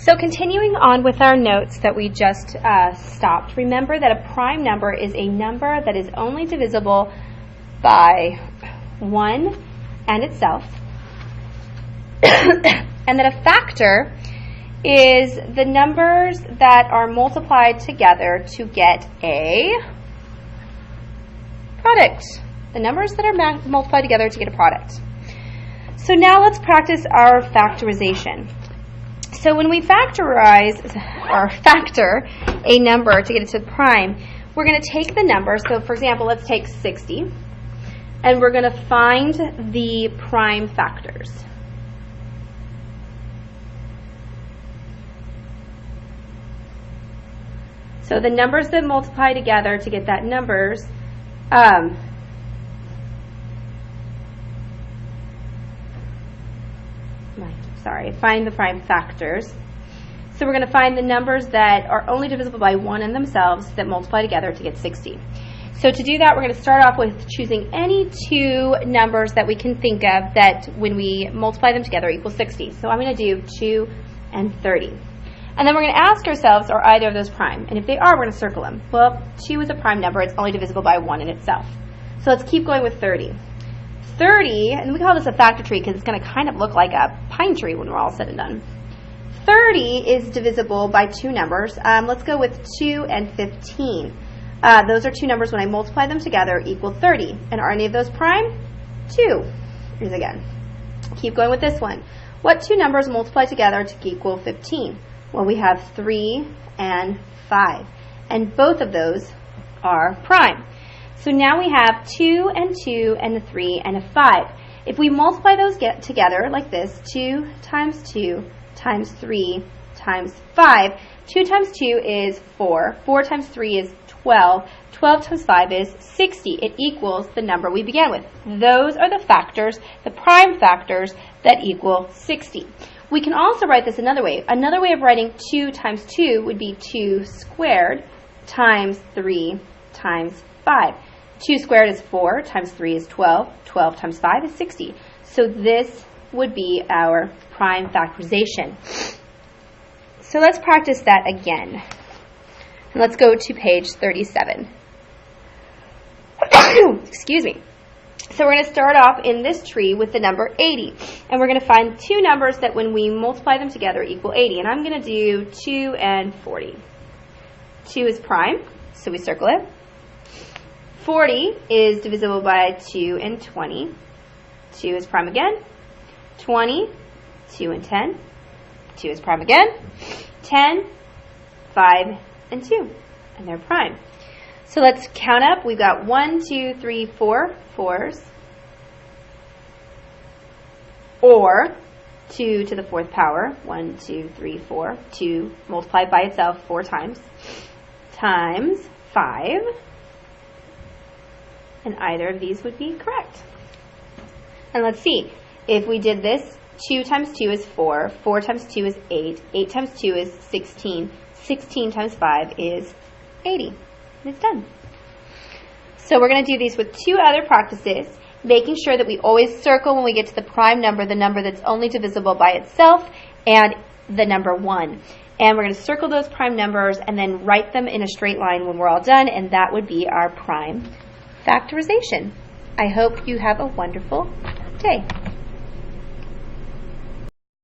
So continuing on with our notes that we just stopped, remember that a prime number is a number that is only divisible by 1 and itself, and that a factor is the numbers that are multiplied together to get a product. The numbers that are multiplied together to get a product. So now let's practice our factorization. So when we factorize or factor a number to get it to the prime, we're going to take the number. So for example, let's take 60, and we're going to find the prime factors. So the numbers that multiply together to get that numbers, find the prime factors. So we're going to find the numbers that are only divisible by 1 in themselves that multiply together to get 60. So to do that, we're going to start off with choosing any two numbers that we can think of that when we multiply them together equal 60. So I'm going to do 2 and 30. And then we're going to ask ourselves, are either of those prime? And if they are, we're going to circle them. Well, 2 is a prime number. It's only divisible by 1 in itself. So let's keep going with 30. 30, and we call this a factor tree because it's going to kind of look like a pine tree when we're all said and done. 30 is divisible by two numbers. Let's go with 2 and 15. Those are two numbers when I multiply them together equal 30. And are any of those prime? 2. Here's again. Keep going with this one. What two numbers multiply together to equal 15? Well, we have 3 and 5. And both of those are prime. So now we have 2 and 2 and a 3 and a 5. If we multiply those together like this, 2 times 2 times 3 times 5, 2 times 2 is 4, 4 times 3 is 12, 12 times 5 is 60. It equals the number we began with. Those are the factors, the prime factors, that equal 60. We can also write this another way. Another way of writing 2 times 2 would be 2 squared times 3 times 5. 2 squared is 4, times 3 is 12, 12 times 5 is 60. So this would be our prime factorization. So let's practice that again. And let's go to page 37. Excuse me. So we're going to start off in this tree with the number 80. And we're going to find two numbers that when we multiply them together equal 80. And I'm going to do 2 and 40. 2 is prime, so we circle it. 40 is divisible by 2 and 20. 2 is prime again. 20, 2 and 10. 2 is prime again. 10, 5, and 2. And they're prime. So let's count up. We've got 1, 2, 3, 4 fours. Or 2 to the 4th power. 1, 2, 3, 4. 2 multiplied by itself 4 times. Times 5. And either of these would be correct. And let's see. If we did this, 2 times 2 is 4. 4 times 2 is 8. 8 times 2 is 16. 16 times 5 is 80. And it's done. So we're going to do these with two other practices, making sure that we always circle when we get to the prime number, the number that's only divisible by itself, and the number 1. And we're going to circle those prime numbers and then write them in a straight line when we're all done, and that would be our prime factorization. I hope you have a wonderful day.